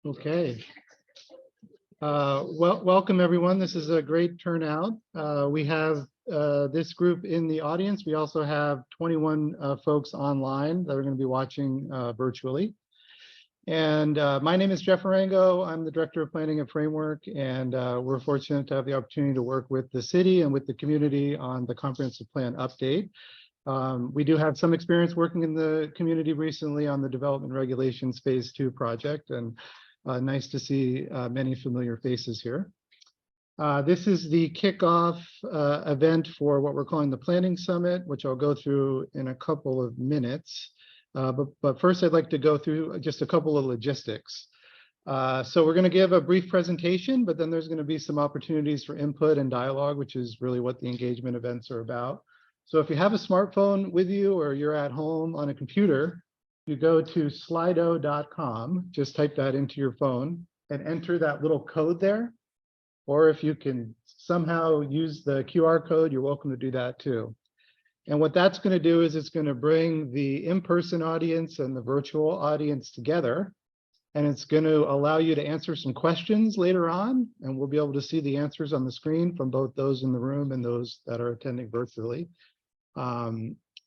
Okay. Welcome everyone. This is a great turnout. We have this group in the audience. We also have 21 folks online that are going to be watching virtually. And my name is Jeff Arango. I'm the Director of Planning and Framework, and we're fortunate to have the opportunity to work with the city and with the community on the comprehensive plan update. We do have some experience working in the community recently on the Development Regulations Phase 2 project, and nice to see many familiar faces here. This is the kickoff event for what we're calling the Planning Summit, which I'll go through in a couple of minutes. But first, I'd like to go through just a couple of logistics. So we're going to give a brief presentation, but then there's going to be some opportunities for input and dialogue, which is really what the engagement events are about. So if you have a smartphone with you or you're at home on a computer, you go to slido.com, just type that into your phone and enter that little code there. Or if you can somehow use the QR code, you're welcome to do that too. And what that's going to do is it's going to bring the in-person audience and the virtual audience together. And it's going to allow you to answer some questions later on. And we'll be able to see the answers on the screen from both those in the room and those that are attending virtually.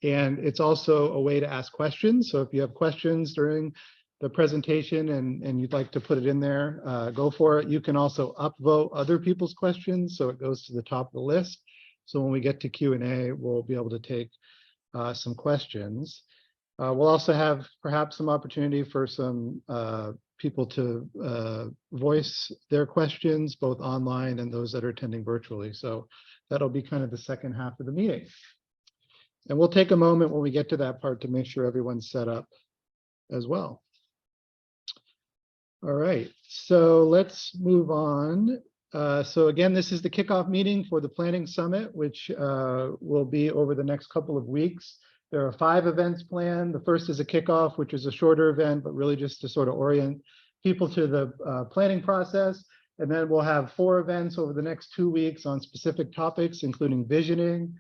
And it's also a way to ask questions. So if you have questions during the presentation and you'd like to put it in there, go for it. You can also upvote other people's questions, so it goes to the top of the list. So when we get to Q&A, we'll be able to take some questions. We'll also have perhaps some opportunity for some people to voice their questions, both online and those that are attending virtually. So that'll be kind of the second half of the meeting. And we'll take a moment when we get to that part to make sure everyone's set up as well. All right, so let's move on. So again, this is the kickoff meeting for the Planning Summit, which will be over the next couple of weeks. There are 5 events planned. The first is a kickoff, which is a shorter event, but really just to sort of orient people to the planning process. And then we'll have 4 events over the next 2 weeks on specific topics, including visioning,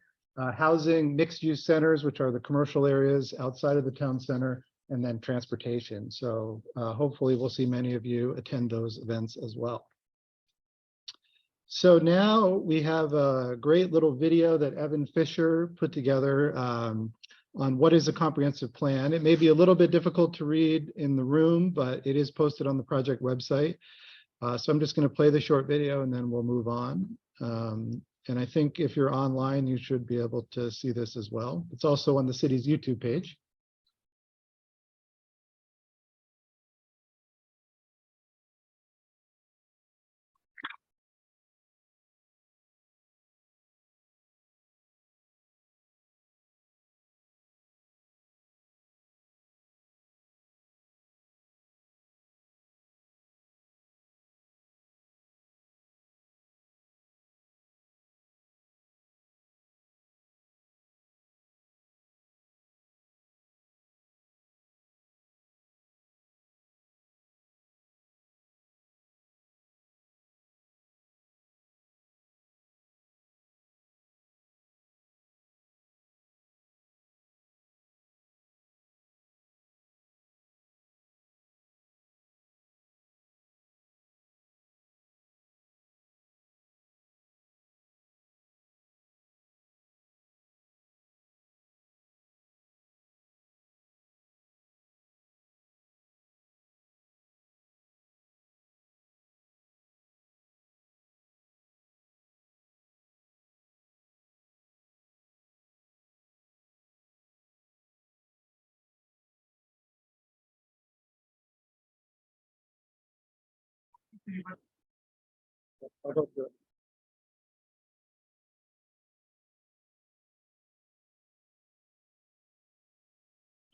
housing, mixed-use centers, which are the commercial areas outside of the town center, and then transportation. So hopefully we'll see many of you attend those events as well. So now we have a great little video that Evan Fisher put together on what is a comprehensive plan. It may be a little bit difficult to read in the room, but it is posted on the project website. So I'm just going to play the short video and then we'll move on. And I think if you're online, you should be able to see this as well. It's also on the city's YouTube page.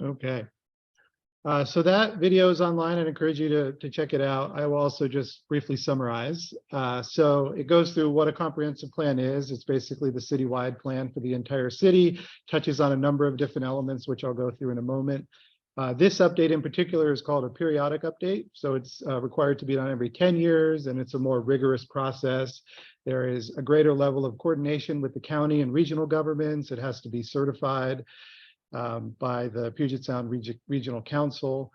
Okay. So that video is online. I'd encourage you to check it out. I will also just briefly summarize. So it goes through what a comprehensive plan is. It's basically the citywide plan for the entire city, touches on a number of different elements, which I'll go through in a moment. This update in particular is called a periodic update. So it's required to be done every 10 years, and it's a more rigorous process. There is a greater level of coordination with the county and regional governments. It has to be certified by the Puget Sound Regional Council.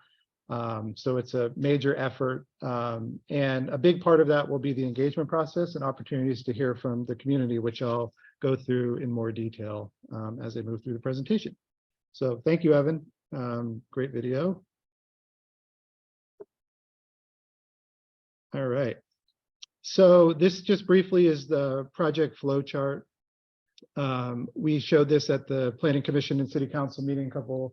So it's a major effort. And a big part of that will be the engagement process and opportunities to hear from the community, which I'll go through in more detail as I move through the presentation. So thank you, Evan. Great video. All right. So this just briefly is the project flow chart. We showed this at the Planning Commission and City Council meeting a couple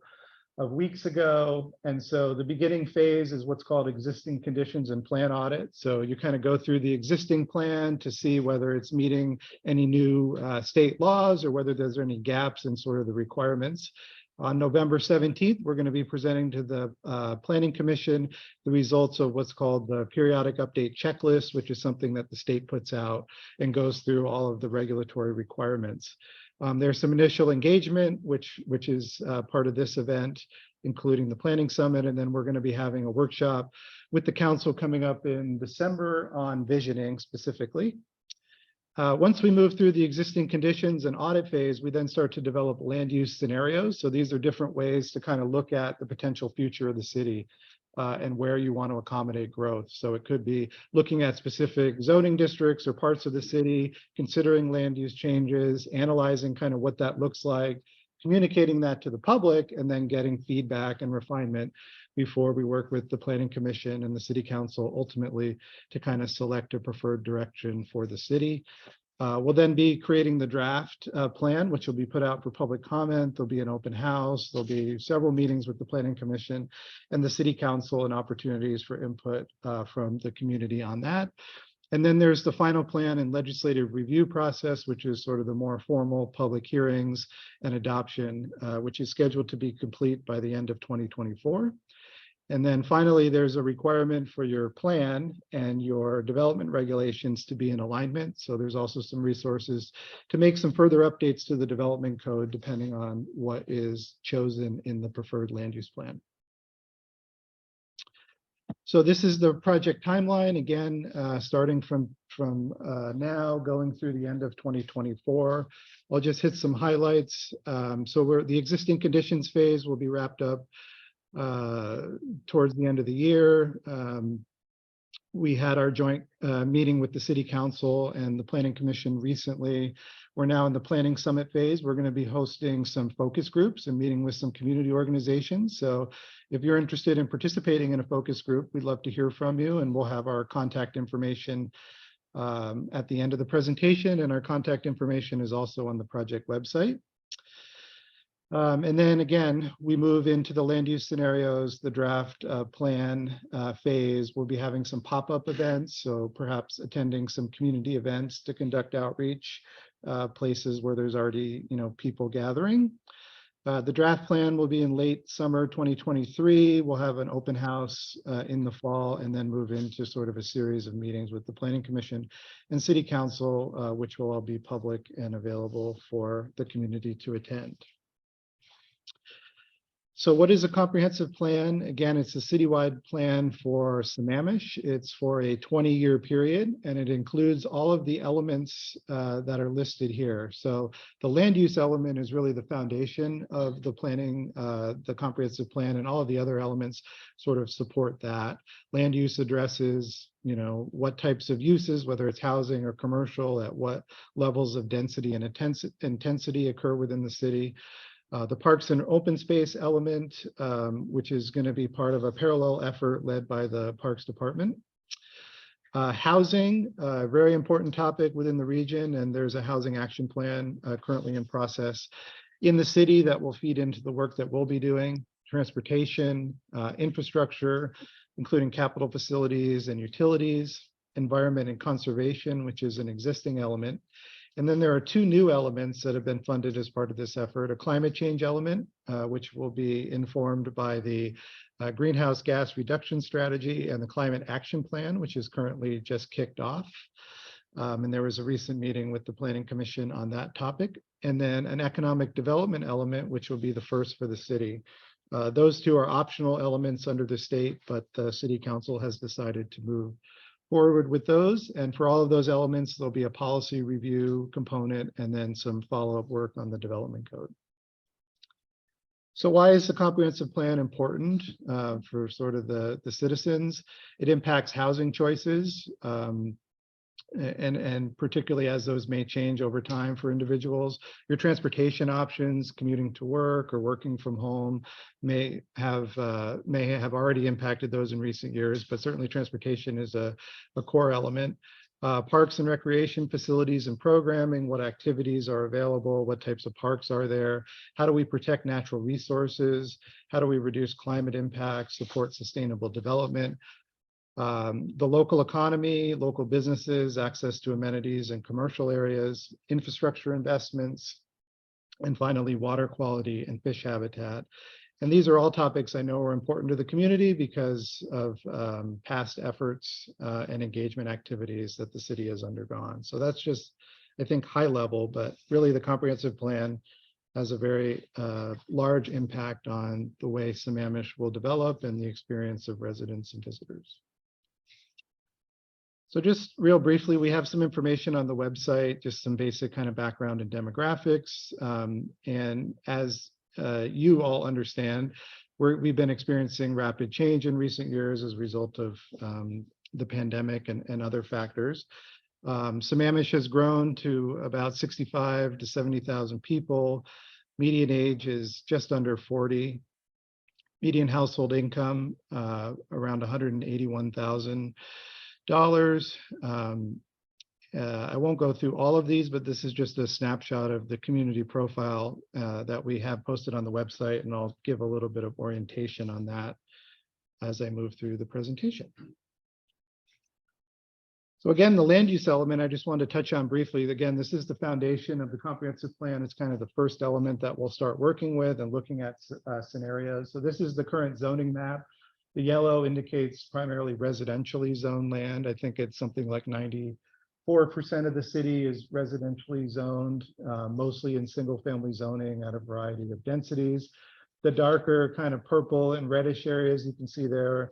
of weeks ago. And so the beginning phase is what's called existing conditions and plan audit. So you kind of go through the existing plan to see whether it's meeting any new state laws or whether there's any gaps in sort of the requirements. On November 17th, we're going to be presenting to the Planning Commission the results of what's called the periodic update checklist, which is something that the state puts out and goes through all of the regulatory requirements. There's some initial engagement, which is part of this event, including the planning summit, and then we're going to be having a workshop with the council coming up in December on visioning specifically. Once we move through the existing conditions and audit phase, we then start to develop land use scenarios. So these are different ways to kind of look at the potential future of the city and where you want to accommodate growth. So it could be looking at specific zoning districts or parts of the city, considering land use changes, analyzing kind of what that looks like, communicating that to the public, and then getting feedback and refinement before we work with the Planning Commission and the City Council ultimately to kind of select a preferred direction for the city. We'll then be creating the draft plan, which will be put out for public comment. There'll be an open house. There'll be several meetings with the Planning Commission and the City Council and opportunities for input from the community on that. And then there's the final plan and legislative review process, which is sort of the more formal public hearings and adoption, which is scheduled to be complete by the end of 2024. And then finally, there's a requirement for your plan and your development regulations to be in alignment. So there's also some resources to make some further updates to the development code, depending on what is chosen in the preferred land use plan. So this is the project timeline, again, starting from now, going through the end of 2024. I'll just hit some highlights. So the existing conditions phase will be wrapped up towards the end of the year. We had our joint meeting with the City Council and the Planning Commission recently. We're now in the planning summit phase. We're going to be hosting some focus groups and meeting with some community organizations. So if you're interested in participating in a focus group, we'd love to hear from you, and we'll have our contact information at the end of the presentation, and our contact information is also on the project website. And then again, we move into the land use scenarios, the draft plan phase. We'll be having some pop-up events, so perhaps attending some community events to conduct outreach, places where there's already people gathering. The draft plan will be in late summer 2023. We'll have an open house in the fall, and then move into sort of a series of meetings with the Planning Commission and City Council, which will all be public and available for the community to attend. So what is a comprehensive plan? Again, it's a citywide plan for Sammamish. It's for a 20-year period, and it includes all of the elements that are listed here. So the land use element is really the foundation of the planning, the comprehensive plan, and all of the other elements sort of support that. Land use addresses, what types of uses, whether it's housing or commercial, at what levels of density and intensity occur within the city. The parks and open space element, which is going to be part of a parallel effort led by the Parks Department. Housing, a very important topic within the region, and there's a housing action plan currently in process in the city that will feed into the work that we'll be doing. Transportation, infrastructure, including capital facilities and utilities, environment and conservation, which is an existing element. And then there are two new elements that have been funded as part of this effort: a climate change element, which will be informed by the greenhouse gas reduction strategy, and the climate action plan, which is currently just kicked off. And there was a recent meeting with the Planning Commission on that topic. And then an economic development element, which will be the first for the city. Those two are optional elements under the state, but the City Council has decided to move forward with those. And for all of those elements, there'll be a policy review component and then some follow-up work on the development code. So why is the comprehensive plan important for sort of the citizens? It impacts housing choices, and particularly as those may change over time for individuals. Your transportation options, commuting to work or working from home, may have already impacted those in recent years, but certainly transportation is a core element. Parks and recreation facilities and programming, what activities are available, what types of parks are there, how do we protect natural resources, how do we reduce climate impacts, support sustainable development, the local economy, local businesses, access to amenities and commercial areas, infrastructure investments, and finally, water quality and fish habitat. And these are all topics I know are important to the community because of past efforts and engagement activities that the city has undergone. So that's just, I think, high level, but really the comprehensive plan has a very large impact on the way Sammamish will develop and the experience of residents and visitors. So just real briefly, we have some information on the website, just some basic kind of background and demographics. And as you all understand, we've been experiencing rapid change in recent years as a result of the pandemic and other factors. Sammamish has grown to about 65 to 70,000 people. Median age is just under 40. Median household income around $181,000. I won't go through all of these, but this is just a snapshot of the community profile that we have posted on the website, and I'll give a little bit of orientation on that as I move through the presentation. So again, the land use element, I just wanted to touch on briefly. Again, this is the foundation of the comprehensive plan. It's kind of the first element that we'll start working with and looking at scenarios. So this is the current zoning map. The yellow indicates primarily residentially zoned land. I think it's something like 94% of the city is residentially zoned, mostly in single family zoning at a variety of densities. The darker kind of purple and reddish areas you can see there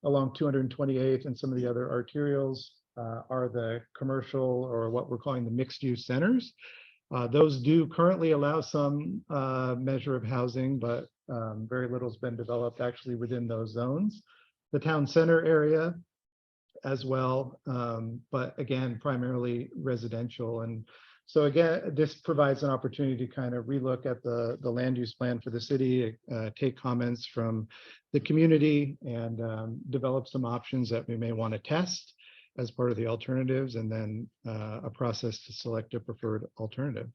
along 228th and some of the other arterials are the commercial, or what we're calling the mixed use centers. Those do currently allow some measure of housing, but very little has been developed actually within those zones. The town center area as well, but again, primarily residential. And so again, this provides an opportunity to kind of relook at the land use plan for the city, take comments from the community, and develop some options that we may want to test as part of the alternatives, and then a process to select a preferred alternative.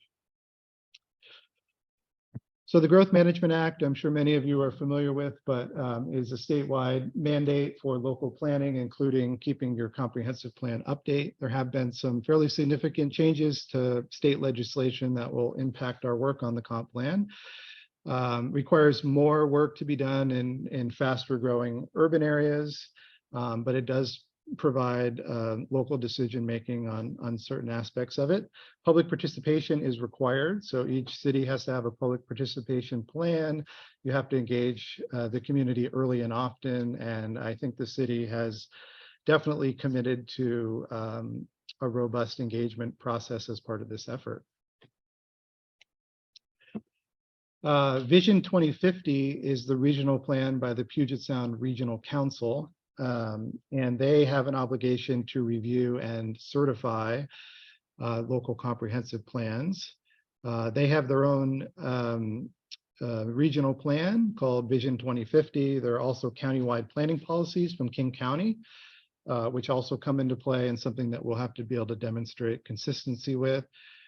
So the Growth Management Act, I'm sure many of you are familiar with, but is a statewide mandate for local planning, including keeping your comprehensive plan update. There have been some fairly significant changes to state legislation that will impact our work on the comp plan. Requires more work to be done in faster growing urban areas, but it does provide local decision making on certain aspects of it. Public participation is required, so each city has to have a public participation plan. You have to engage the community early and often, and I think the city has definitely committed to a robust engagement process as part of this effort. Vision 2050 is the regional plan by the Puget Sound Regional Council. And they have an obligation to review and certify local comprehensive plans. They have their own regional plan called Vision 2050. There are also countywide planning policies from King County, which also come into play, and something that we'll have to be able to demonstrate consistency with.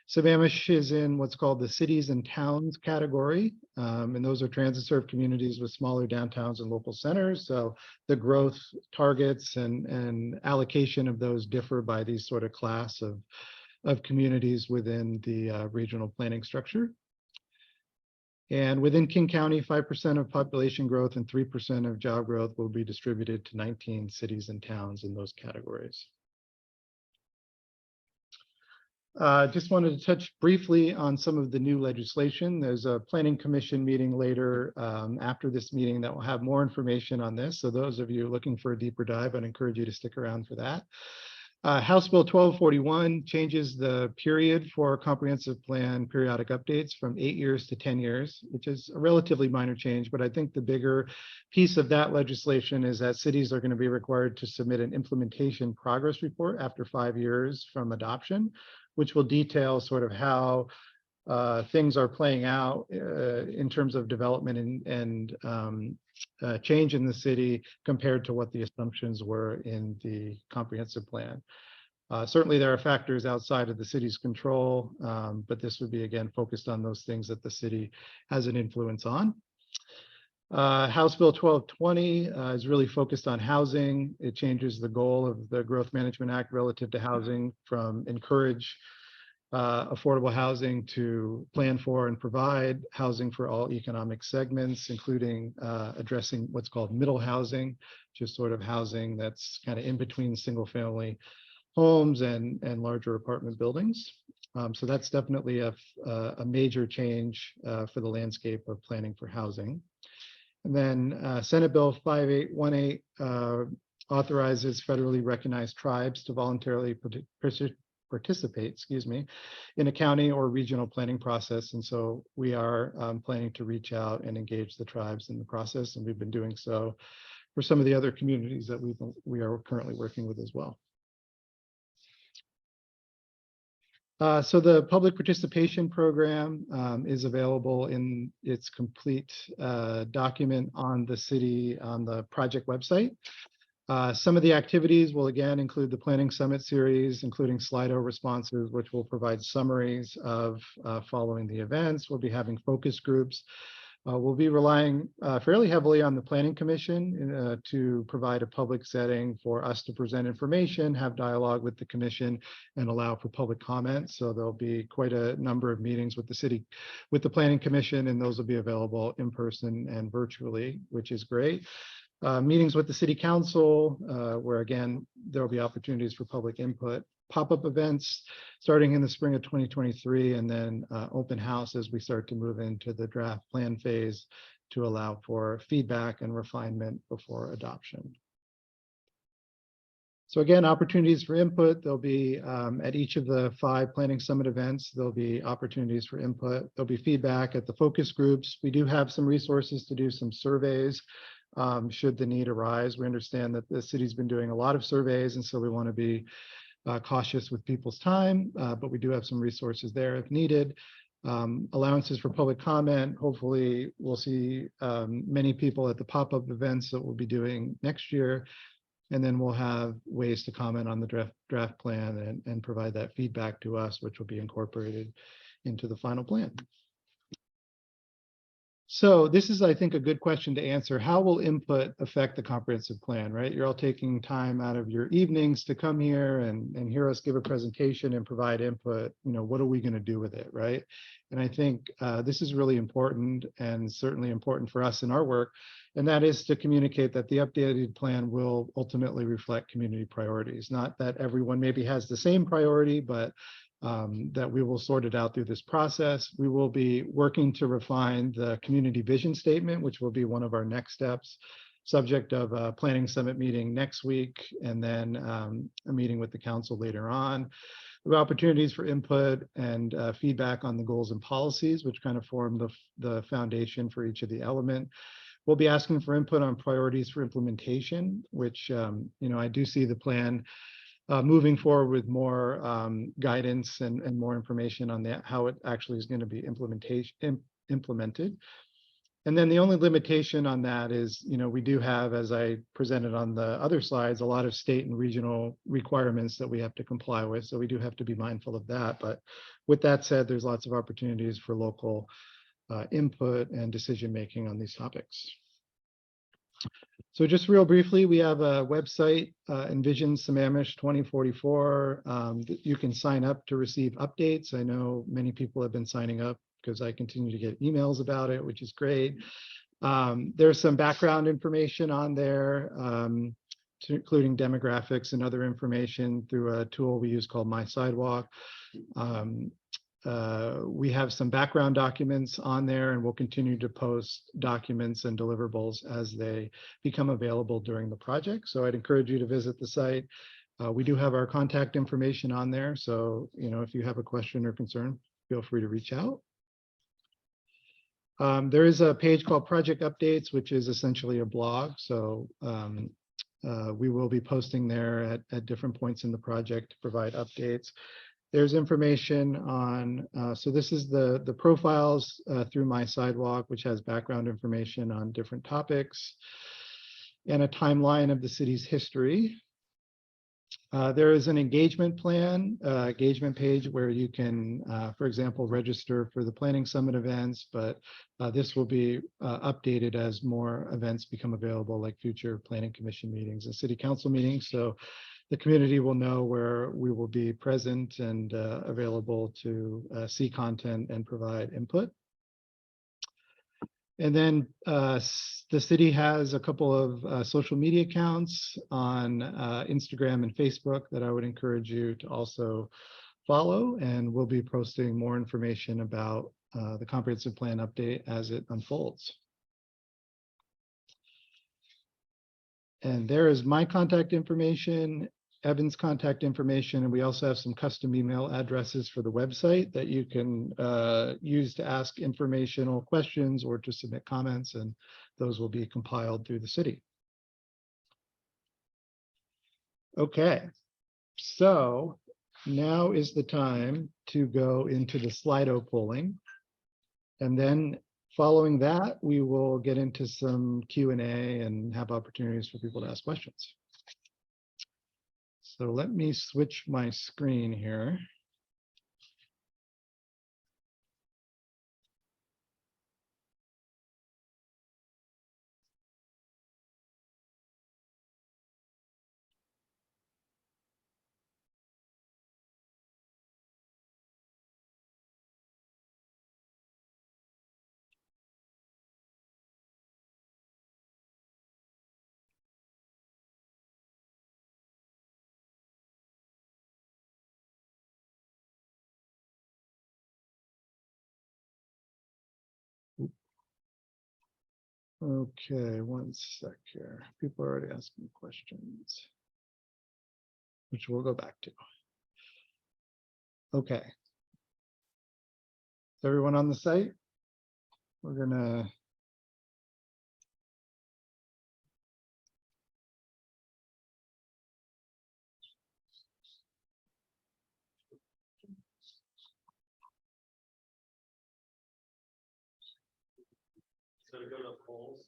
Sammamish is in what's called the cities and towns category, and those are transit served communities with smaller downtowns and local centers. So the growth targets and allocation of those differ by these sort of class of communities within the regional planning structure. And within King County, 5% of population growth and 3% of job growth will be distributed to 19 cities and towns in those categories. Just wanted to touch briefly on some of the new legislation. There's a planning commission meeting later after this meeting that will have more information on this. So those of you looking for a deeper dive, I'd encourage you to stick around for that. House Bill 1241 changes the period for comprehensive plan periodic updates from 8 years to 10 years, which is a relatively minor change. But I think the bigger piece of that legislation is that cities are going to be required to submit an implementation progress report after 5 years from adoption, which will detail sort of how things are playing out in terms of development and change in the city compared to what the assumptions were in the comprehensive plan. Certainly there are factors outside of the city's control, but this would be, again, focused on those things that the city has an influence on. House Bill 1220 is really focused on housing. It changes the goal of the Growth Management Act relative to housing from encourage affordable housing to plan for and provide housing for all economic segments, including addressing what's called middle housing, just sort of housing that's kind of in between single family homes and larger apartment buildings. So that's definitely a major change for the landscape of planning for housing. And then Senate Bill 5818 authorizes federally recognized tribes to voluntarily participate, in a county or regional planning process. And so we are planning to reach out and engage the tribes in the process. And we've been doing so for some of the other communities that we are currently working with as well. So the public participation program is available in its complete document on the project website. Some of the activities will again include the Planning Summit series, including Slido responses, which will provide summaries of following the events. We'll be having focus groups. We'll be relying fairly heavily on the Planning Commission to provide a public setting for us to present information, have dialogue with the commission, and allow for public comment. So there'll be quite a number of meetings with the Planning Commission, and those will be available in person and virtually, which is great. Meetings with the City Council, where again, there will be opportunities for public input, pop-up events starting in the spring of 2023, and then open house as we start to move into the draft plan phase to allow for feedback and refinement before adoption. So again, opportunities for input. There'll be at each of the 5 Planning Summit events, there'll be opportunities for input. There'll be feedback at the focus groups. We do have some resources to do some surveys. Should the need arise. We understand that the city's been doing a lot of surveys, and so we want to be cautious with people's time, but we do have some resources there if needed. Allowances for public comment. Hopefully we'll see many people at the pop-up events that we'll be doing next year, and then we'll have ways to comment on the draft plan and provide that feedback to us, which will be incorporated into the final plan. So this is, I think, a good question to answer. How will input affect the comprehensive plan, right? You're all taking time out of your evenings to come here and hear us give a presentation and provide input. You know, what are we going to do with it, right? And I think this is really important and certainly important for us in our work. And that is to communicate that the updated plan will ultimately reflect community priorities. Not that everyone maybe has the same priority, but that we will sort it out through this process. We will be working to refine the community vision statement, which will be one of our next steps, subject of a planning summit meeting next week, and then a meeting with the council later on. We have opportunities for input and feedback on the goals and policies, which kind of form the foundation for each of the element. We'll be asking for input on priorities for implementation, which I do see the plan moving forward with more guidance and more information on that, how it actually is going to be implemented. And then the only limitation on that is, we do have, as I presented on the other slides, a lot of state and regional requirements that we have to comply with. So we do have to be mindful of that. But with that said, there's lots of opportunities for local input and decision-making on these topics. So just real briefly, we have a website, Envision Sammamish 2044. You can sign up to receive updates. I know many people have been signing up because I continue to get emails about it, which is great. There's some background information on there, including demographics and other information through a tool we use called My Sidewalk. We have some background documents on there, and we'll continue to post documents and deliverables as they become available during the project. So I'd encourage you to visit the site We do have our contact information on there, so if you have a question or concern, feel free to reach out. There is a page called Project Updates, which is essentially a blog. So we will be posting there at different points in the project to provide updates. There's information on, so this is the profiles through My Sidewalk, which has background information on different topics and a timeline of the city's history. There is an engagement plan, engagement page where you can, for example, register for the Planning Summit events, but this will be updated as more events become available, like future Planning Commission meetings and City Council meetings. So the community will know where we will be present and available to see content and provide input. And then the city has a couple of social media accounts on Instagram and Facebook that I would encourage you to also follow. And we'll be posting more information about the comprehensive plan update as it unfolds. And there is my contact information, Evan's contact information, and we also have some custom email addresses for the website that you can use to ask informational questions or to submit comments, and those will be compiled through the city. Okay, so now is the time to go into the Slido polling, and then following that, we will get into some Q&A and have opportunities for people to ask questions. So let me switch my screen here. Okay, one sec here. People are already asking questions, which we'll go back to. Okay. Is everyone on the site? We're gonna. So to go to polls,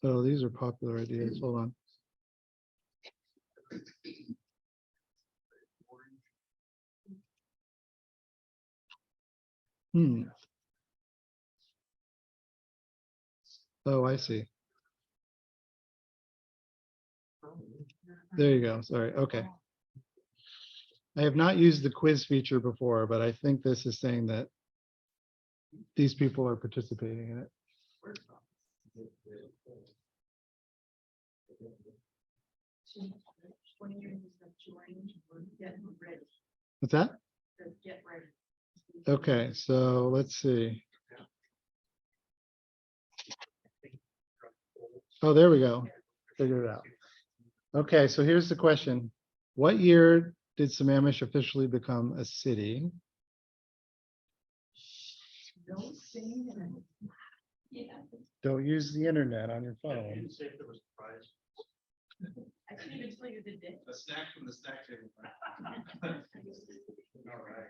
oh, these are popular ideas. Hold on. Oh, I see. There you go. Sorry. Okay. I have not used the quiz feature before, but I think this is saying that these people are participating in it. What's that? Okay, so let's see. Oh, there we go. Figure it out. Okay, so here's the question. What year did Sammamish officially become a city? Don't use the internet on your phone. I couldn't even tell you the day. A snack from the snack table. All right.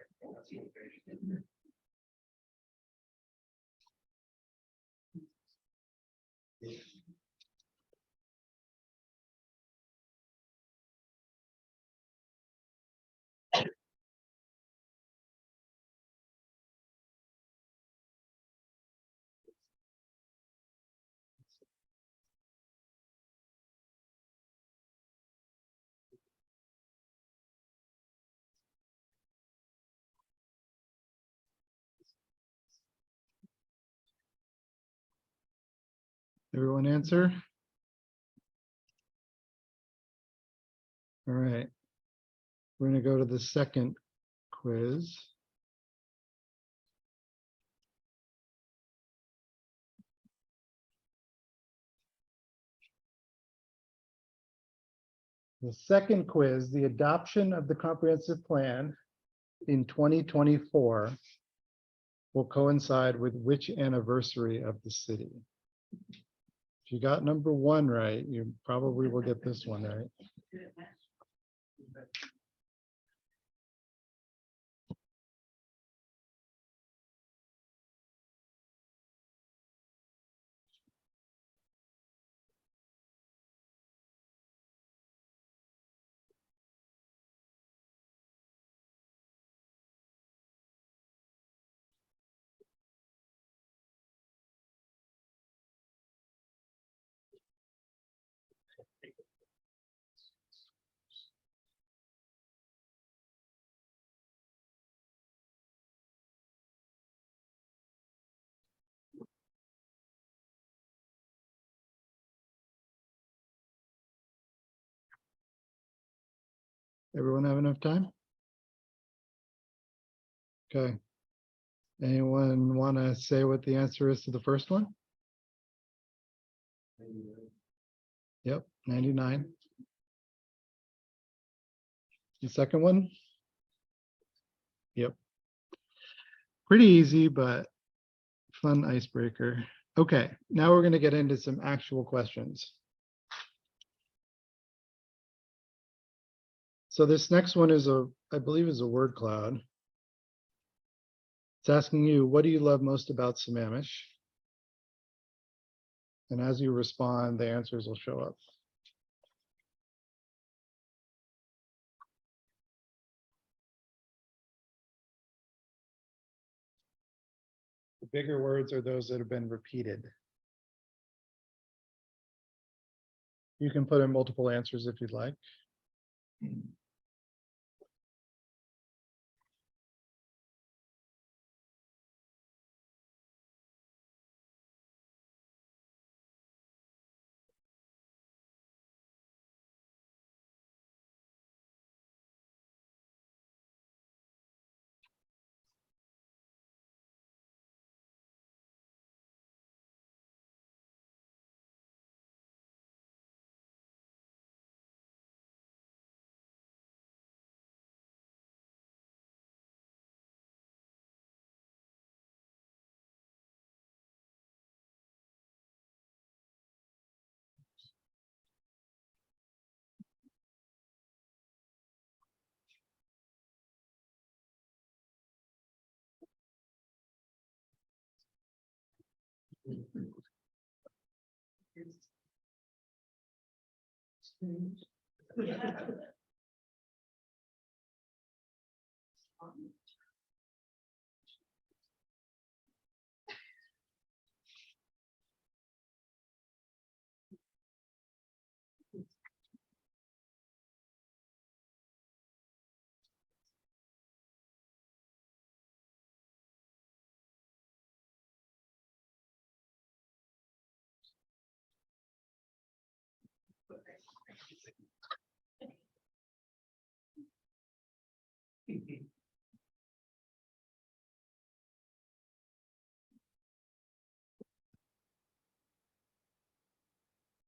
Everyone answer? All right. We're going to go to the second quiz. The second quiz, the adoption of the comprehensive plan in 2024 will coincide with which anniversary of the city? If you got number one right, you probably will get this one right. Everyone have enough time? Okay. Anyone want to say what the answer is to the first one? Yep, 99. The second one? Yep. Pretty easy, but fun icebreaker. Okay, now we're going to get into some actual questions. So this next one is I believe is a word cloud. It's asking you, what do you love most about Sammamish? And as you respond, the answers will show up. The bigger words are those that have been repeated. You can put in multiple answers if you'd like.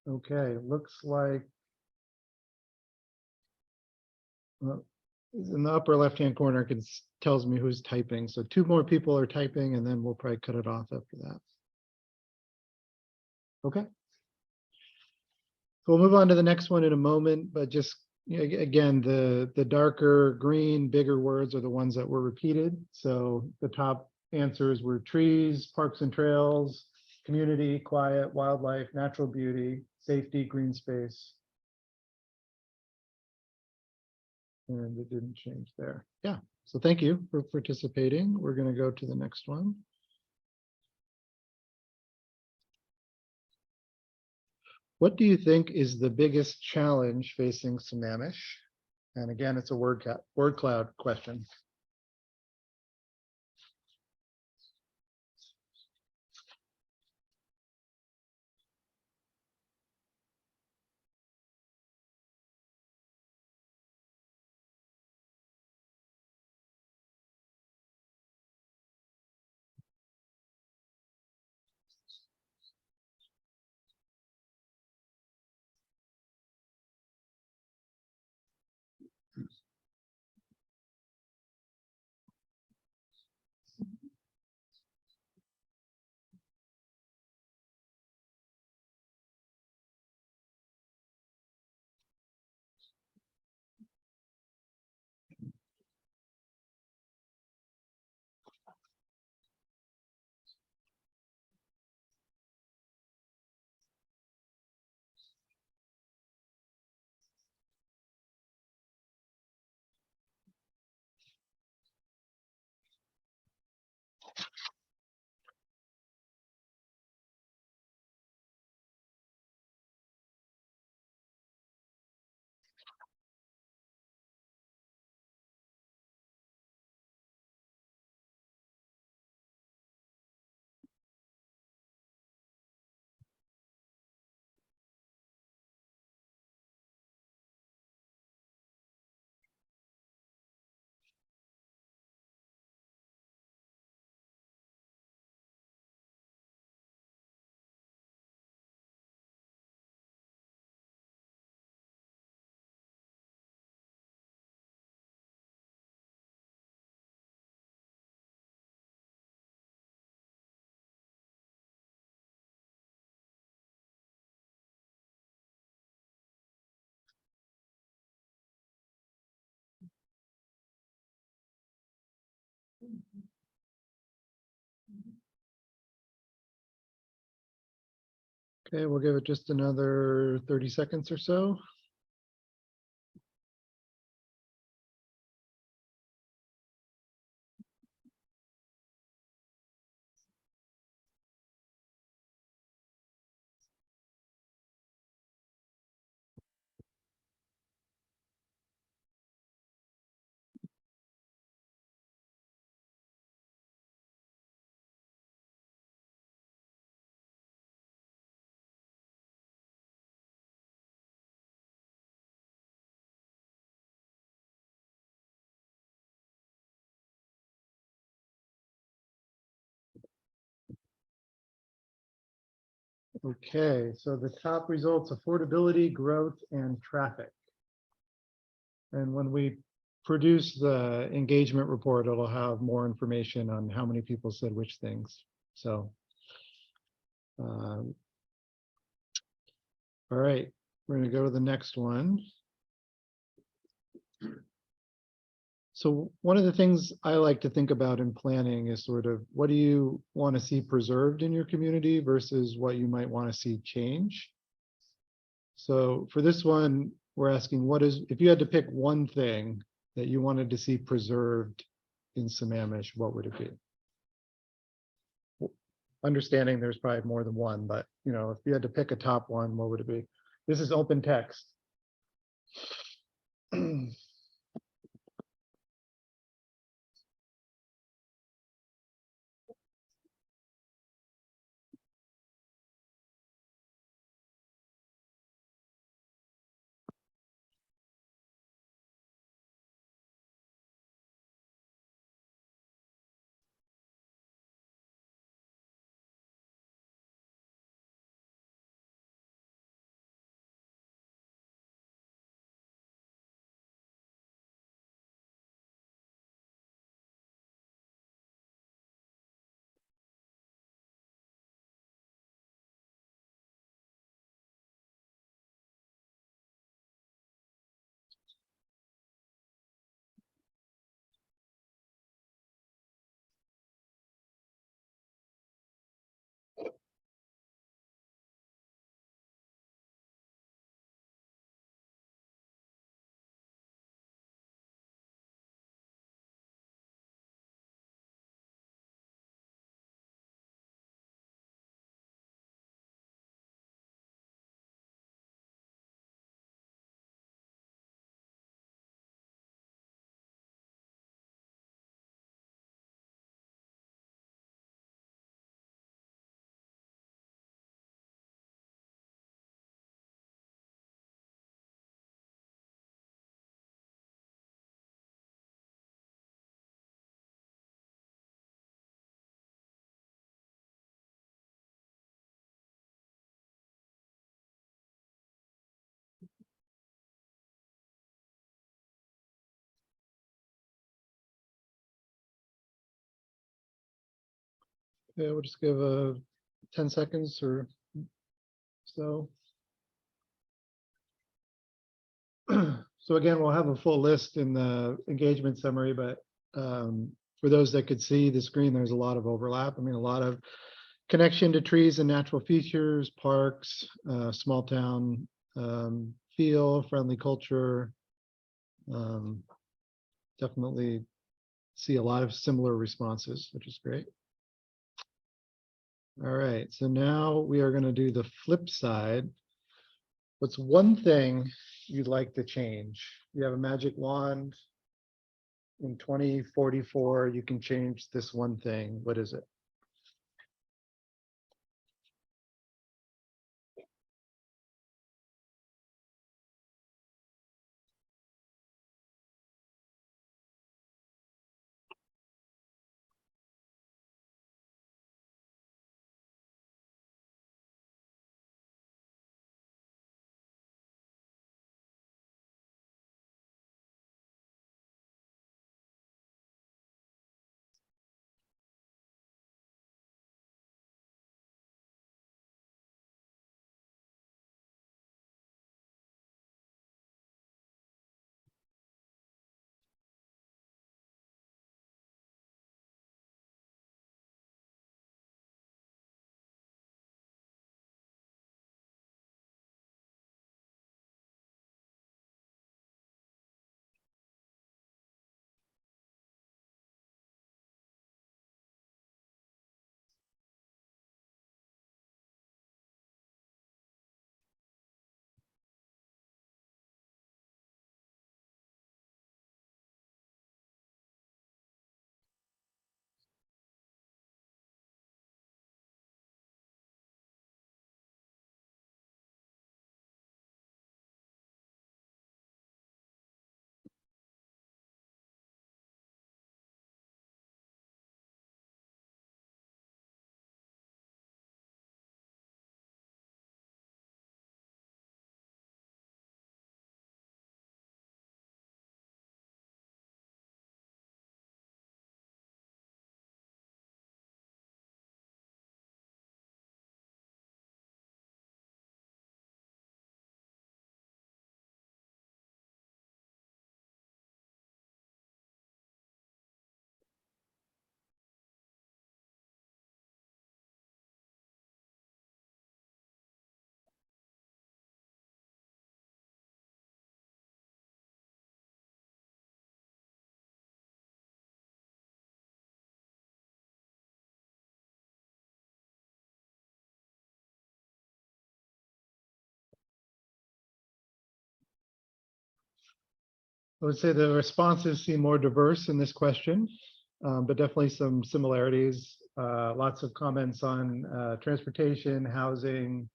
Okay, looks like in the upper left-hand corner, it tells me who's typing. So two more people are typing, and then we'll probably cut it off after that. Okay. We'll move on to the next one in a moment, but just again, the darker green, bigger words are the ones that were repeated. So the top answers were trees, parks and trails, community, quiet, wildlife, natural beauty, safety, green space. And it didn't change there. Yeah. So thank you for participating. We're going to go to the next one. What do you think is the biggest challenge facing Sammamish? And again, it's a word cloud question. Okay, we'll give it just another 30 seconds or so. Okay, so the top results, affordability, growth, and traffic. And when we produce the engagement report, it'll have more information on how many people said which things. So, all right, we're gonna go to the next one. So one of the things I like to think about in planning is sort of what do you want to see preserved in your community versus what you might want to see change. So for this one, we're asking if you had to pick one thing that you wanted to see preserved in Sammamish, what would it be? Understanding there's probably more than one, but if you had to pick a top one, what would it be? This is open text. Yeah, we'll just give 10 seconds or so. So again, we'll have a full list in the engagement summary, but for those that could see the screen, there's a lot of overlap. I mean, a lot of connection to trees and natural features, parks, small town feel, friendly culture. Definitely see a lot of similar responses, which is great. All right, so now we are going to do the flip side. What's one thing you'd like to change? You have a magic wand. In 2044, you can change this one thing. What is it? I would say the responses seem more diverse in this question, but definitely some similarities. Lots of comments on transportation, housing,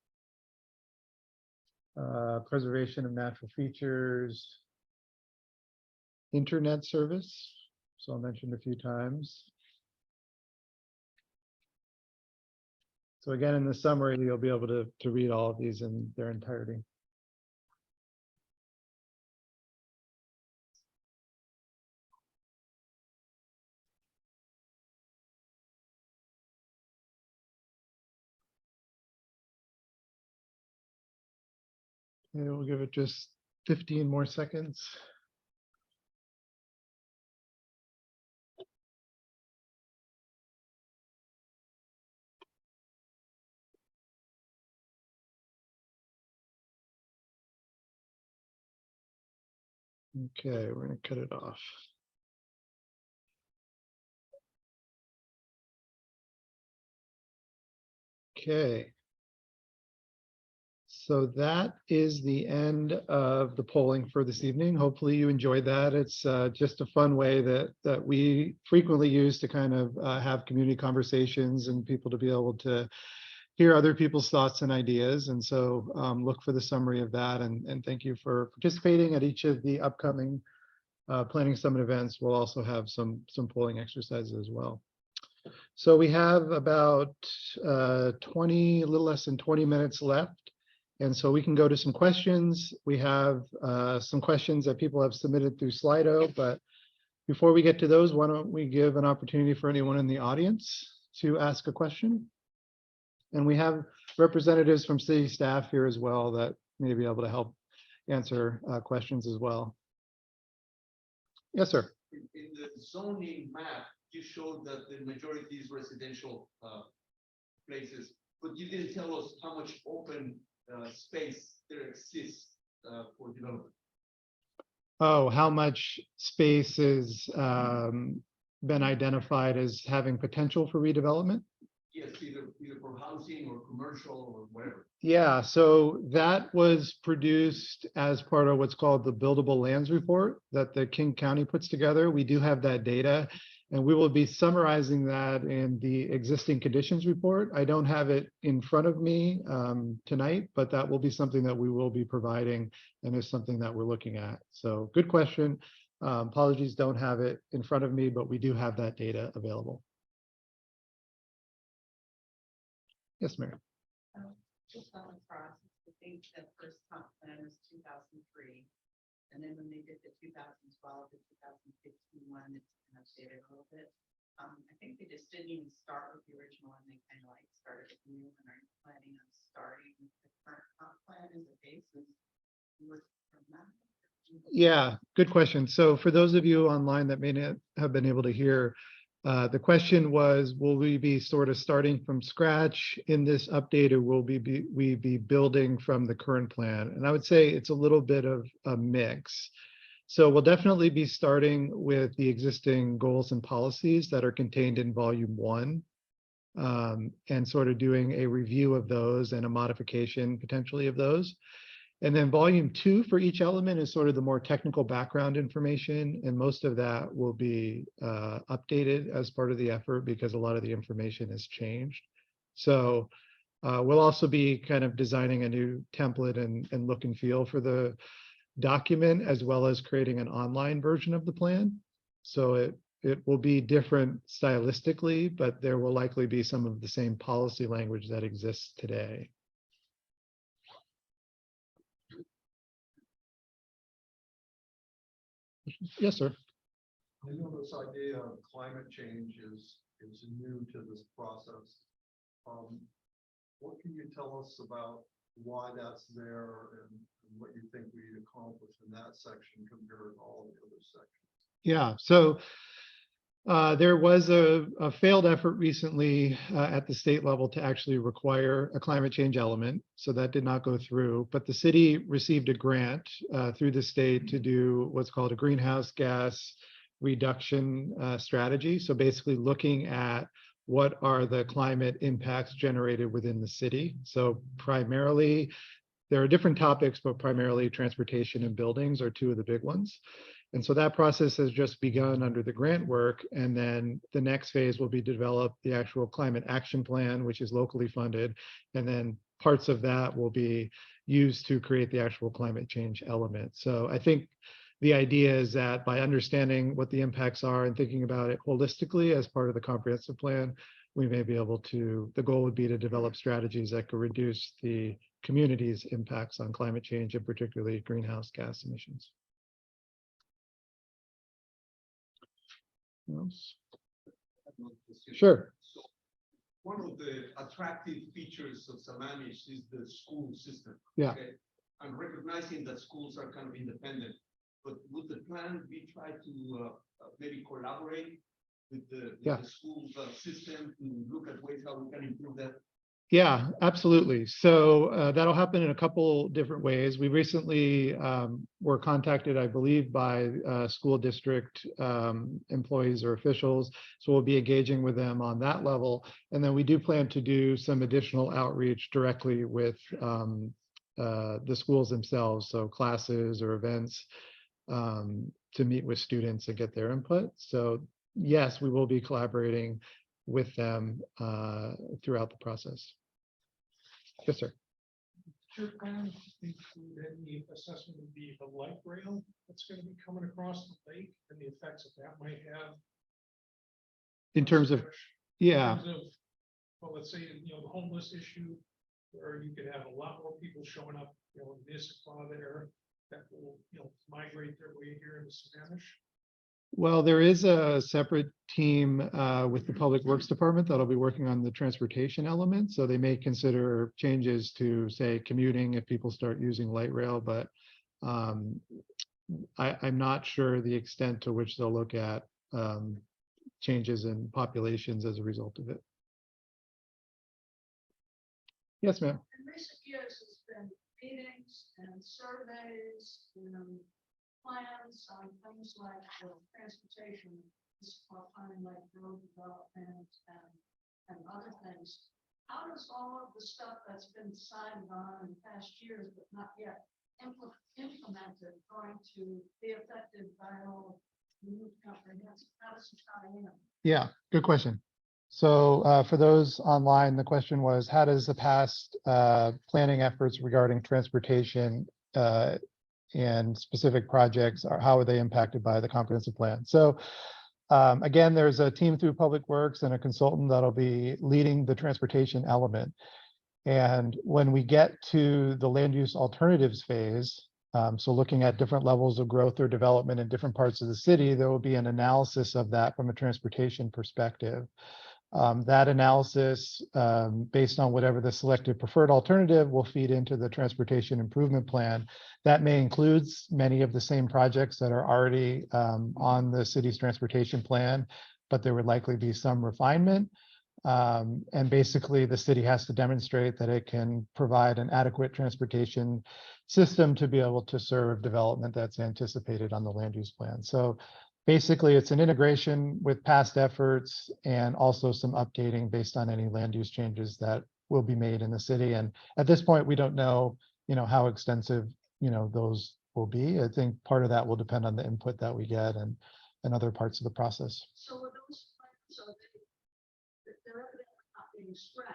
preservation of natural features, internet service. So I mentioned a few times. So again, in the summary, you'll be able to read all of these in their entirety. And we'll give it just 15 more seconds. Okay, we're going to cut it off. Okay. So that is the end of the polling for this evening. Hopefully you enjoyed that. It's just a fun way that we frequently use to kind of have community conversations and people to be able to hear other people's thoughts and ideas. And so look for the summary of that. And thank you for participating at each of the upcoming Planning Summit events. We'll also have some polling exercises as well. So we have about a little less than 20 minutes left. And so we can go to some questions. We have some questions that people have submitted through Slido, but before we get to those, why don't we give an opportunity for anyone in the audience to ask a question? And we have representatives from city staff here as well that may be able to help answer questions as well. Yes, sir. In the zoning map, you showed that the majority is residential places, but you didn't tell us how much open space there exists for development. Oh, how much space has been identified as having potential for redevelopment? Yes, either for housing or commercial or whatever. Yeah, so that was produced as part of what's called the Buildable Lands Report that the King County puts together. We do have that data, and we will be summarizing that in the existing conditions report. I don't have it in front of me tonight, but that will be something that we will be providing, and is something that we're looking at. So good question. Apologies, don't have it in front of me, but we do have that data available. Yes, Mary. Just on the process, I think the first comp plan was 2003. And then when they did the 2012 to 2015 one, it's been updated a little bit. I think they just didn't even start with the original one. They kind of like started with new and are planning on starting with the current comp plan as a basis. Yeah, good question. So for those of you online that may not have been able to hear, the question was, will we be sort of starting from scratch in this update, or will we be building from the current plan? And I would say it's a little bit of a mix. So we'll definitely be starting with the existing goals and policies that are contained in volume 1, and sort of doing a review of those and a modification potentially of those. And then volume 2 for each element is sort of the more technical background information. And most of that will be updated as part of the effort because a lot of the information has changed. So we'll also be kind of designing a new template and look and feel for the document, as well as creating an online version of the plan. So it will be different stylistically, but there will likely be some of the same policy language that exists today. Yes, sir. I know this idea of climate change is new to this process. What can you tell us about why that's there and what you think we accomplished in that section compared to all the other sections? Yeah, so there was a failed effort recently at the state level to actually require a climate change element. So that did not go through, but the city received a grant through the state to do what's called a greenhouse gas reduction strategy. So basically looking at what are the climate impacts generated within the city. So primarily, there are different topics, but primarily transportation and buildings are two of the big ones. And so that process has just begun under the grant work. And then the next phase will be to develop the actual climate action plan, which is locally funded. And then parts of that will be used to create the actual climate change element. So I think the idea is that by understanding what the impacts are and thinking about it holistically as part of the comprehensive plan, we may be able to, the goal would be to develop strategies that could reduce the community's impacts on climate change and particularly greenhouse gas emissions. What else? Sure. So one of the attractive features of Sammamish is the school system. Yeah. Okay? I'm recognizing that schools are kind of independent, but would the plan be try to maybe collaborate with the school system to look at ways how we can improve that? Yeah, absolutely. So that'll happen in a couple different ways. We recently were contacted, I believe, by school district employees or officials. So we'll be engaging with them on that level. And then we do plan to do some additional outreach directly with the schools themselves. So classes or events to meet with students and get their input. So yes, we will be collaborating with them throughout the process. Yes, sir. Your plan include any assessment of the light rail that's going to be coming across the lake and the effects that might have? In terms of, yeah. In terms of, well, let's say, the homeless issue, where you could have a lot more people showing up, in this there that will, migrate their way here into Sammamish. Well, there is a separate team with the Public Works Department that'll be working on the transportation element. So they may consider changes to, say, commuting if people start using light rail, but I'm not sure the extent to which they'll look at changes in populations as a result of it. Yes, ma'am. In recent years, there's been meetings and surveys and plans on things like transportation, planning like road development and other things. How does all of the stuff that's been decided on in past years but not yet implemented going to be affected by all the new comprehensive? How does it tie in? Yeah, good question. So for those online, the question was, how does the past planning efforts regarding transportation and specific projects, or how are they impacted by the comprehensive plan? So again, there's a team through Public Works and a consultant that'll be leading the transportation element. And when we get to the land use alternatives phase, so looking at different levels of growth or development in different parts of the city, there will be an analysis of that from a transportation perspective. That analysis, based on whatever the selected preferred alternative, will feed into the transportation improvement plan. That may include many of the same projects that are already on the city's transportation plan, but there would likely be some refinement. And basically, the city has to demonstrate that it can provide an adequate transportation system to be able to serve development that's anticipated on the land use plan. So basically, it's an integration with past efforts and also some updating based on any land use changes that will be made in the city. And at this point, we don't know, how extensive, those will be. I think part of that will depend on the input that we get and other parts of the process. So are those plans, they're evidently not being scrapped.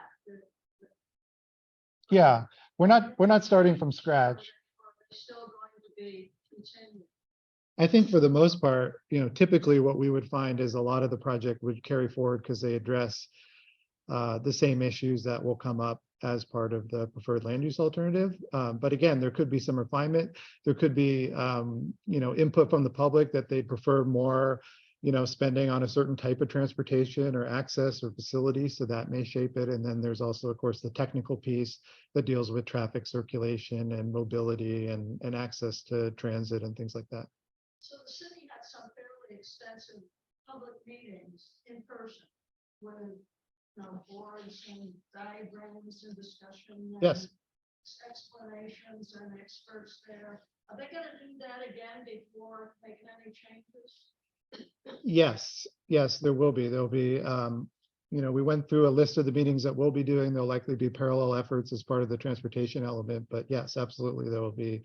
Yeah, we're not starting from scratch. Are they still going to be continued? I think for the most part, typically what we would find is a lot of the project would carry forward because they address the same issues that will come up as part of the preferred land use alternative. But again, there could be some refinement. There could be, input from the public that they prefer more, spending on a certain type of transportation or access or facility. So that may shape it. And then there's also, of course, the technical piece that deals with traffic circulation and mobility and access to transit and things like that. So the city had some fairly extensive public meetings in person with, boards and diagrams and discussion. And Yes. Explanations and experts there. Are they going to do that again before making any changes? Yes, there will be. There'll be, we went through a list of the meetings that we'll be doing. There'll likely be parallel efforts as part of the transportation element. But yes, absolutely, there will be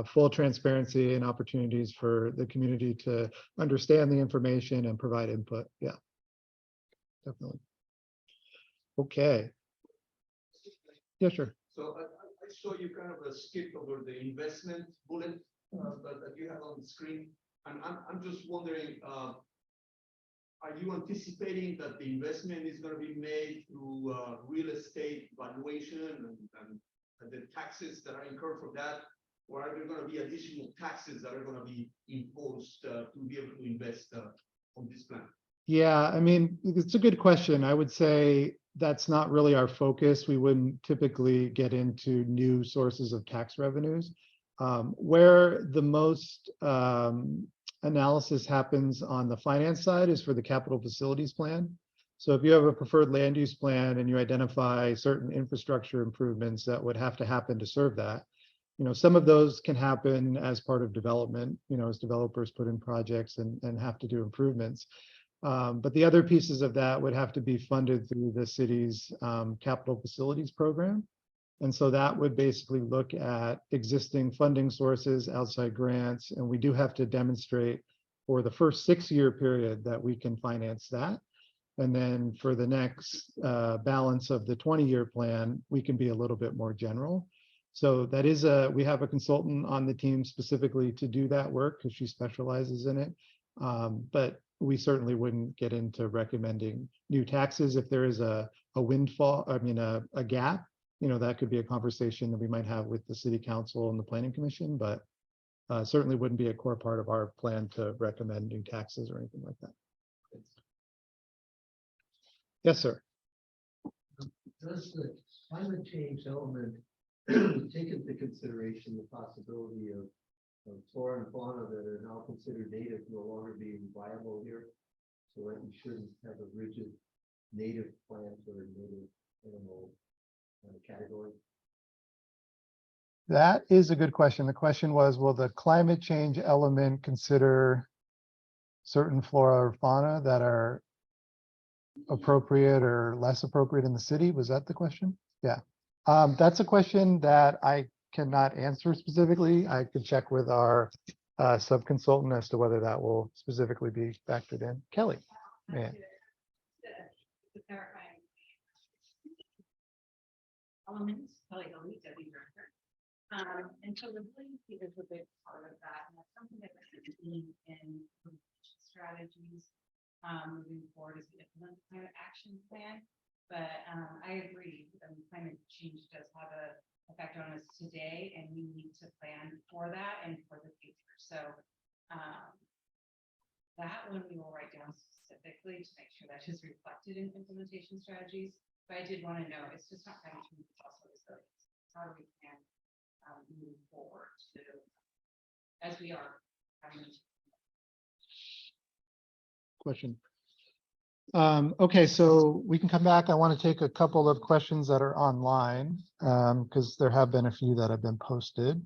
full transparency and opportunities for the community to understand the information and provide input. Yeah, definitely. Okay. Yeah, sure. So I saw you kind of skip over the investment bullet that you have on the screen. And I'm just wondering, are you anticipating that the investment is going to be made through real estate valuation and the taxes that are incurred from that? Or are there going to be additional taxes that are going to be imposed to be able to invest on this plan? Yeah, I mean, it's a good question. I would say that's not really our focus. We wouldn't typically get into new sources of tax revenues. Where the most analysis happens on the finance side is for the capital facilities plan. So if you have a preferred land use plan and you identify certain infrastructure improvements that would have to happen to serve that, some of those can happen as part of development, as developers put in projects and have to do improvements. But the other pieces of that would have to be funded through the city's capital facilities program. And so that would basically look at existing funding sources, outside grants, and we do have to demonstrate for the first 6-year period that we can finance that. And then for the next balance of the 20-year plan, we can be a little bit more general. So that is we have a consultant on the team specifically to do that work because she specializes in it. But we certainly wouldn't get into recommending new taxes if there is a windfall, a gap. That could be a conversation that we might have with the city council and the planning commission, but certainly wouldn't be a core part of our plan to recommend new taxes or anything like that. Yes, sir. Does the climate change element take into consideration the possibility of flora and fauna that are now considered native no longer being viable here? So that you shouldn't have a rigid native plant or native animal category? That is a good question. The question was, will the climate change element consider certain flora or fauna that are appropriate or less appropriate in the city? Was that the question? Yeah. That's a question that I cannot answer specifically. I could check with our sub-consultant as to whether that will specifically be factored in. Kelly. Yeah. Elements, Kelly Elite, Deputy Director. And so the resiliency is a big part of that. And that's something that we're seeing in strategies moving forward as we implement the climate action plan. But I agree, climate change does have an effect on us today, and we need to plan for that and for the future. So that one we will write down specifically to make sure that is reflected in implementation strategies. But I did want to know, it's just not climate change, it's also resilience. How do we plan move forward to, as we are having Question. Okay, so we can come back. I want to take a couple of questions that are online because there have been a few that have been posted.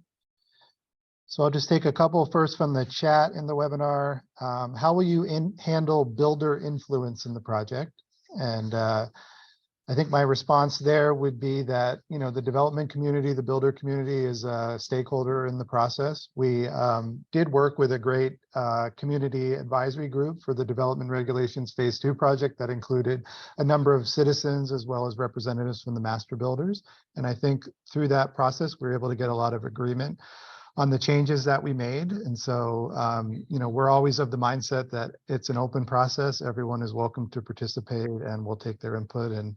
So I'll just take a couple first from the chat in the webinar. How will you handle builder influence in the project? And I think my response there would be that, the development community, the builder community is a stakeholder in the process. We did work with a great community advisory group for the Development Regulations Phase 2 project that included a number of citizens as well as representatives from the master builders. And I think through that process, we were able to get a lot of agreement on the changes that we made. And so, we're always of the mindset that it's an open process. Everyone is welcome to participate and we'll take their input and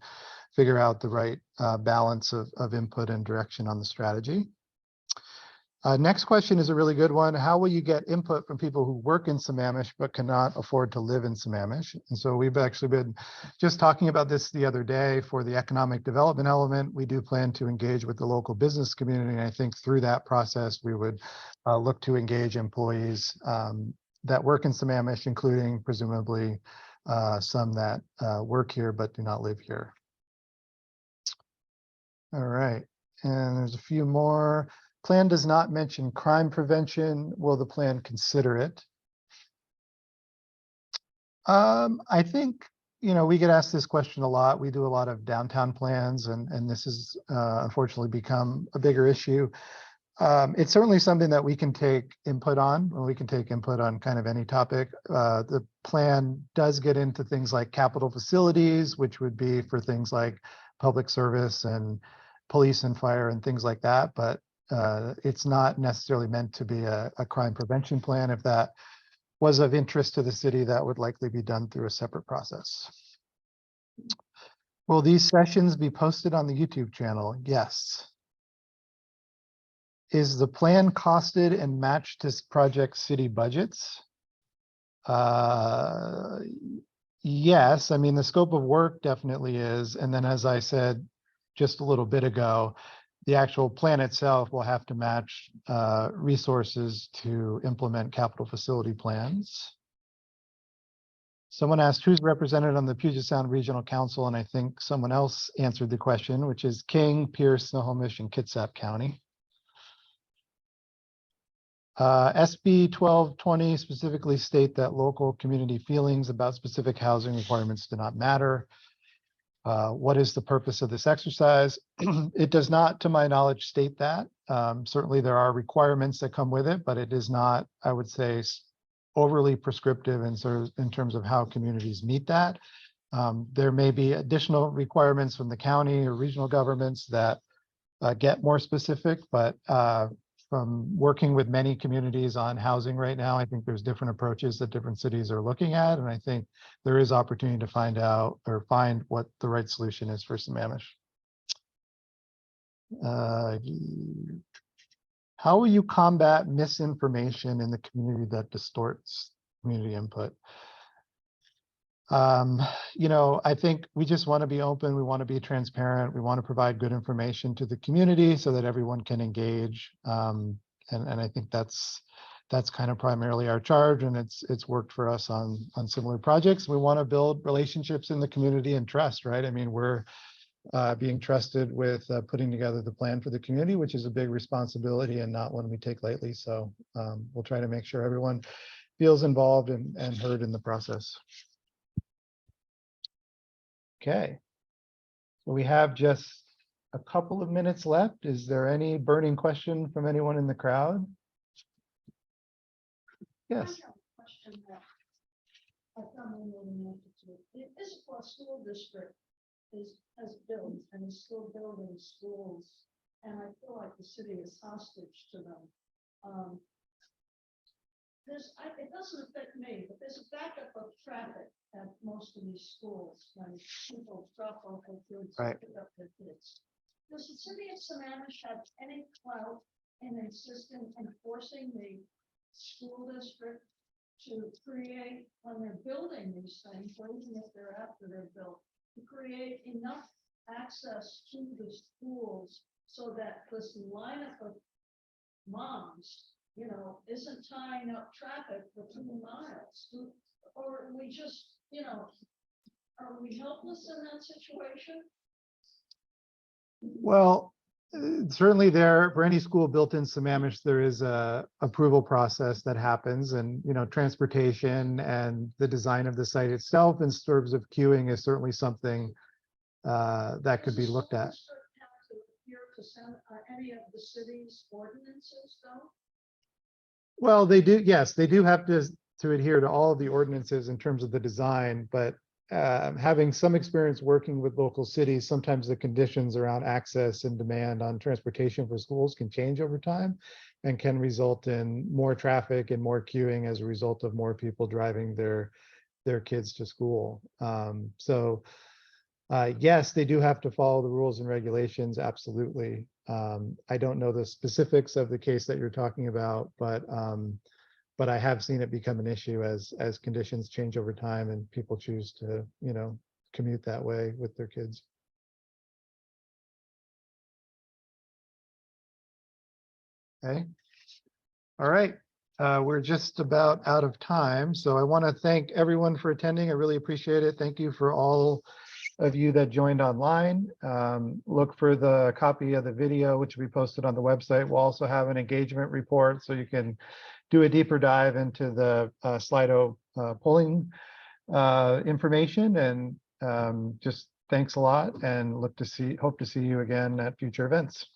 figure out the right balance of input and direction on the strategy. Next question is a really good one. How will you get input from people who work in Sammamish but cannot afford to live in Sammamish? And so we've actually been just talking about this the other day for the economic development element. We do plan to engage with the local business community. And I think through that process, we would look to engage employees that work in Sammamish, including presumably some that work here but do not live here. All right, and there's a few more. Plan does not mention crime prevention. Will the plan consider it? I think, we get asked this question a lot. We do a lot of downtown plans, and this has unfortunately become a bigger issue. It's certainly something that we can take input on, or we can take input on kind of any topic. The plan does get into things like capital facilities, which would be for things like public service and police and fire and things like that. But it's not necessarily meant to be a crime prevention plan. If that was of interest to the city, that would likely be done through a separate process. Will these sessions be posted on the YouTube channel? Yes. Is the plan costed and matched to project city budgets? Yes, I mean, the scope of work definitely is. And then, as I said just a little bit ago, the actual plan itself will have to match resources to implement capital facility plans. Someone asked who's represented on the Puget Sound Regional Council, and I think someone else answered the question, which is King, Pierce, Snohomish, and Kitsap County. SB 1220 specifically state that local community feelings about specific housing requirements do not matter. What is the purpose of this exercise? It does not, to my knowledge, state that. Certainly there are requirements that come with it, but it is not, I would say, overly prescriptive in terms of how communities meet that. There may be additional requirements from the county or regional governments that get more specific, but from working with many communities on housing right now, I think there's different approaches that different cities are looking at. And I think there is opportunity to find out or find what the right solution is for Sammamish. How will you combat misinformation in the community that distorts community input? You know, I think we just want to be open. We want to be transparent. We want to provide good information to the community so that everyone can engage. And I think that's kind of primarily our charge, and it's worked for us on similar projects. We want to build relationships in the community and trust, right? I mean, we're being trusted with putting together the plan for the community, which is a big responsibility and not one we take lightly. So we'll try to make sure everyone feels involved and heard in the process. Okay, so we have just a couple of minutes left. Is there any burning question from anyone in the crowd? Yes. I have a question that I found one really interesting. The Issaquah School District has built and is still building schools, and I feel like the city is hostage to them. It doesn't affect me, but there's a backup of traffic at most of these schools when people drop off their kids and Right. pick up their kids. Does the city of Sammamish have any clout in insisting enforcing the school district to create, when they're building these things, or even if they're after they're built, to create enough access to the schools so that this lineup of moms, you know, isn't tying up traffic for 2 miles? Or we just, you know, are we helpless in that situation? Well, certainly there, for any school built in Sammamish, there is a approval process that happens, and, you know, transportation and the design of the site itself in terms of queuing is certainly something that could be looked at. Does the school district have to adhere to any of the city's ordinances, though? Well, they do, yes, they do have to adhere to all of the ordinances in terms of the design, but having some experience working with local cities, sometimes the conditions around access and demand on transportation for schools can change over time and can result in more traffic and more queuing as a result of more people driving their kids to school. Yes, they do have to follow the rules and regulations, absolutely. I don't know the specifics of the case that you're talking about, but I have seen it become an issue as conditions change over time and people choose to, you know, commute that way with their kids. Okay. All right. We're just about out of time, so I want to thank everyone for attending. I really appreciate it. Thank you for all of you that joined online. Look for the copy of the video, which will be posted on the website. We'll also have an engagement report so you can do a deeper dive into the Slido polling information. And just thanks a lot, and hope to see you again at future events.